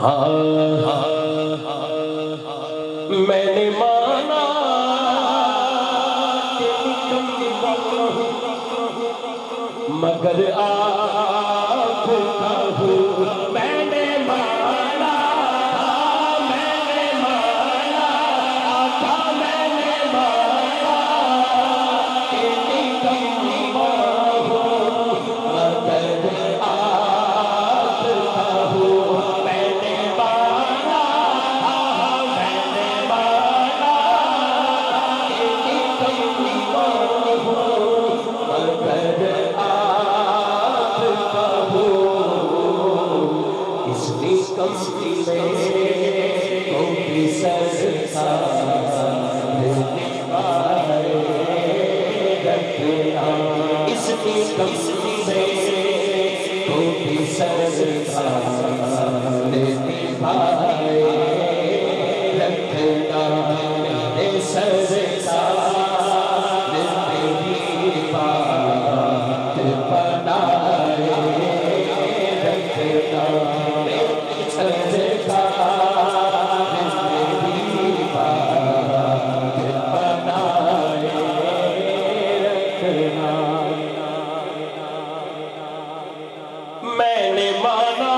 میں نے مانا مگر آپ کا ہوں میں نے مانا آقا میں نے مانا کہ نکما ہوں مگر آپ کا ہوں میں نے مانا کہ نکما ہوں مگر کمتی میں کوئی سجدہ نبھائے رکھنا اس کی کمتی میں کوئی سجدہ نبھائے رکھنا میرے سجدہ میری بات بنائے رکھنا میں نے مانا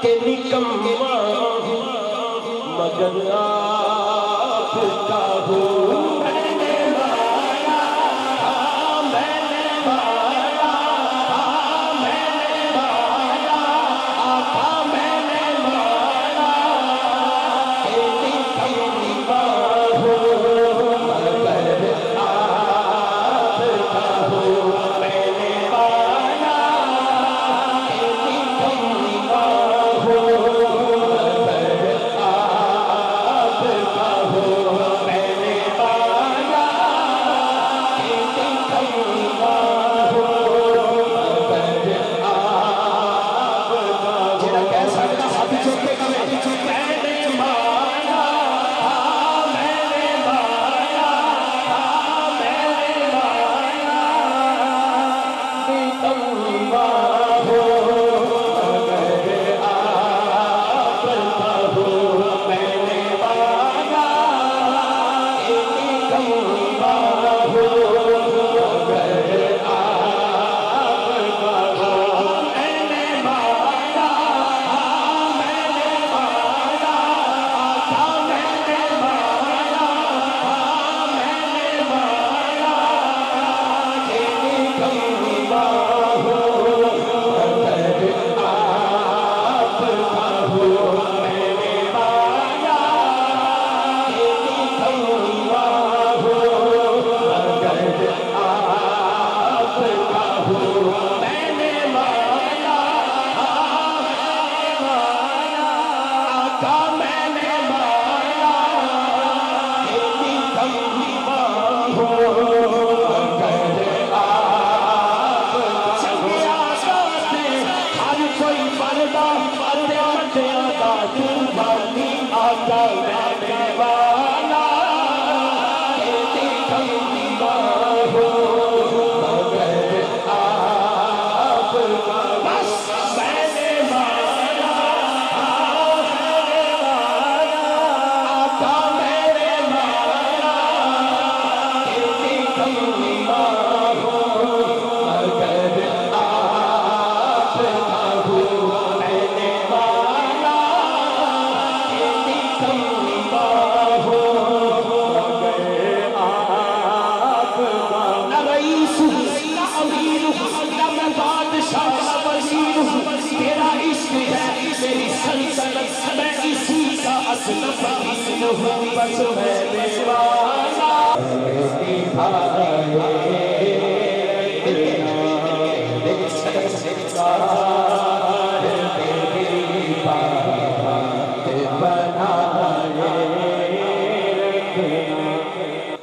کہ نکما مگر آپ کا ہوں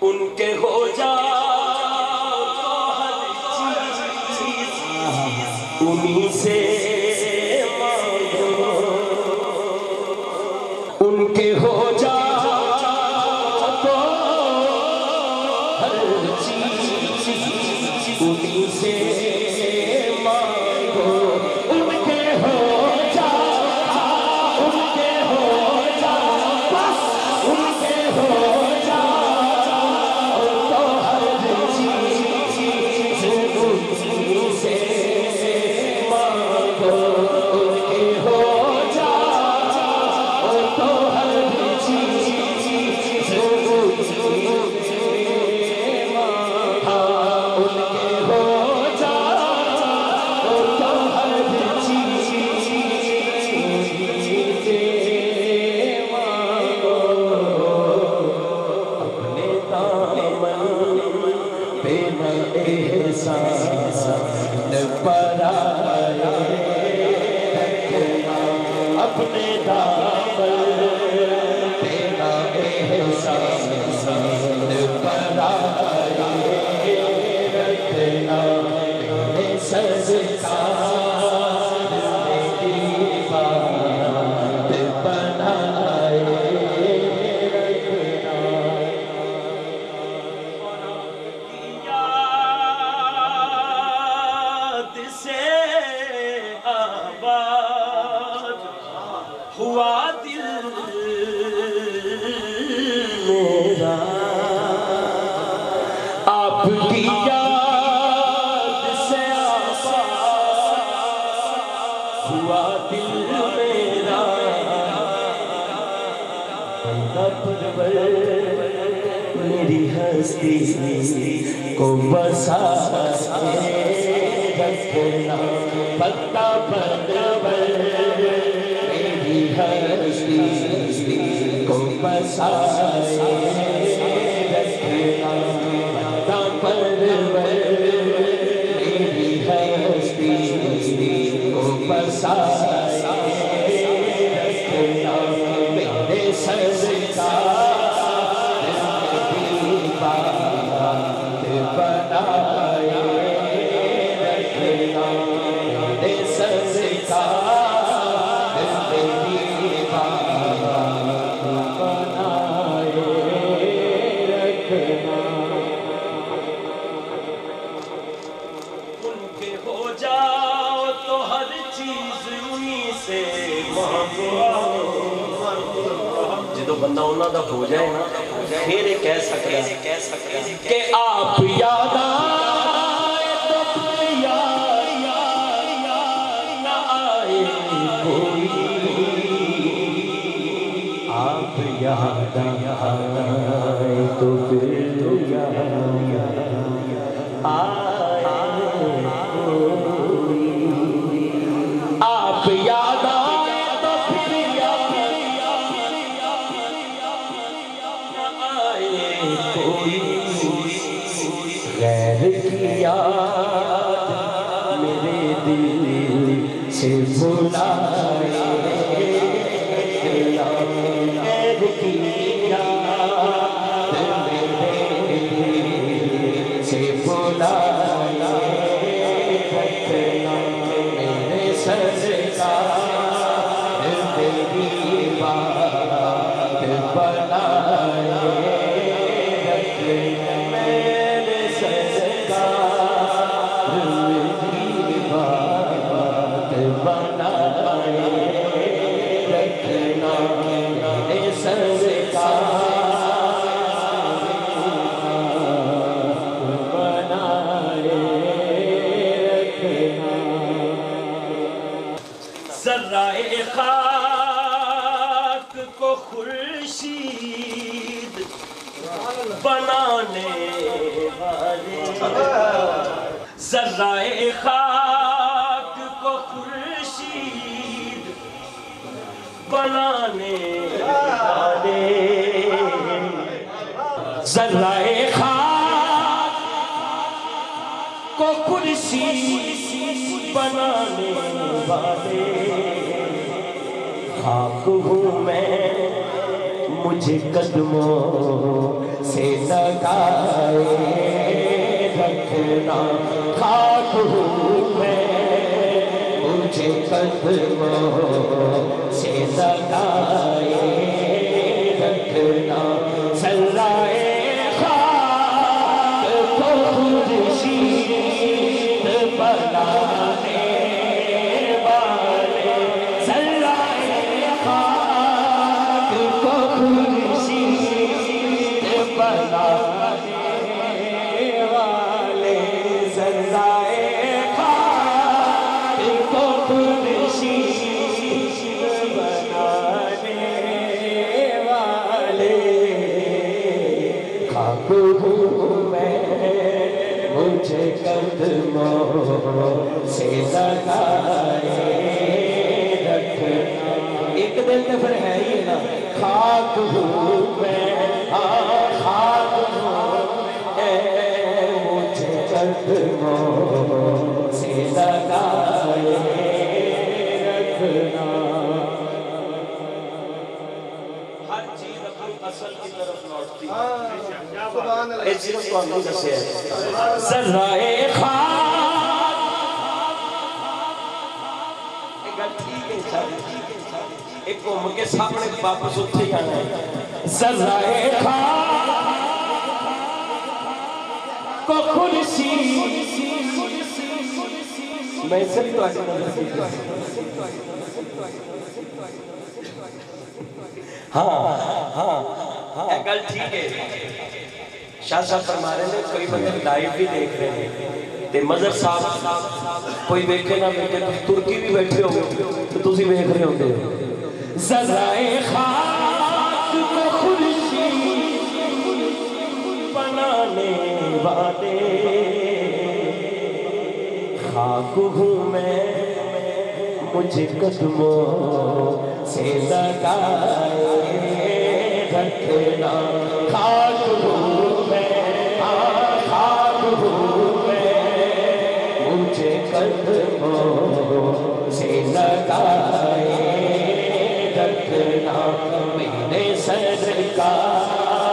ان کے ہو جا انہی سے مانگو ان کے ہو جا تو ہر چیز اپنے دامن تیرا احسان بنائے رکھنا میرے سرکار میری بات بنائے رکھنا یاد سے آباد ہوا دل میرا آپ کی یاد سے آباد ہوا دل میرا بندہ پرور میری ہستی کو بسا رکھنا بندہ پرور میری ہستی کو بسا رکھنا بندہ پرور میری ہستی کو بسا رکھنا میرے سرکار میری بات بنائے رکھنا میرے سرکار میری بات بنائے رکھنا ان کے ہو جاؤ تو ہر چیز انہی سے مانگو جدو بندہ انہاں دا ہو جائے نا پھر یہ کہہ سکتا ہے کہ آپ یاد آئے تو پھر یاد نہ آئے کوئی آپ یاد آئے تو پھر یاد آئے کوئی آپ یاد آئے تو پھر یاد نہ آئے کوئی غیر کی یاد میرے دل سے بلائے غیر کی یاد میرے دل سے بلائے رکھنا میرے سرکار میری بات بنائے رکھنا میرے سرکار میری بات بنائے رکھنا میرے سرکار بنائے رکھنا ذرائے خاک کو خورشید بنانے والے ذرائے خاک کو خورشید بنانے والے ذرائے خاک کو خورشید بنانے والے خاک ہوں میں مجھے قدموں سے لگائے رکھنا خاک ہوں میں مجھے قدموں سے لگائے رکھنا ذرائے خاک کو خورشید بنانے والے ذرائے خاک کو خورشید بنانے والے ذرائے خاک کو خورشید بنانے والے خاک ہوں میں مجھے قدموں سے لگائے رکھنا ایک دل تو پھر ہے ہی نا خاک ہوں میں خاک ہوں مجھے قدموں سے لگائے رکھنا اے صرف تو ہم دسے ہیں ذرائے خاک ایک گل ٹھیک ہے ساری ایک گھوم کے سامنے واپس اتھے ہی آنا ہے ذرائے خاک کو خرسی میں سے تو آج ہاں ایک گل ٹھیک ہے شاہ صاحب فرما رہے ہیں کوئی بندے لائیو بھی دیکھ رہے ہیں تے مظہر صاحب کوئی بیٹھے نہ بیٹھے ترکی بھی بیٹھے ہو تو تسی دیکھ رہے ہوندے ذرائے خاک کو خرسی بنانے والے خاک ہوں میں مجھے قدموں سے لگائے رکھنا خاک ہوں میں خاک ہوں میں مجھے قدموں سے لگائے رکھنا میرے سرکار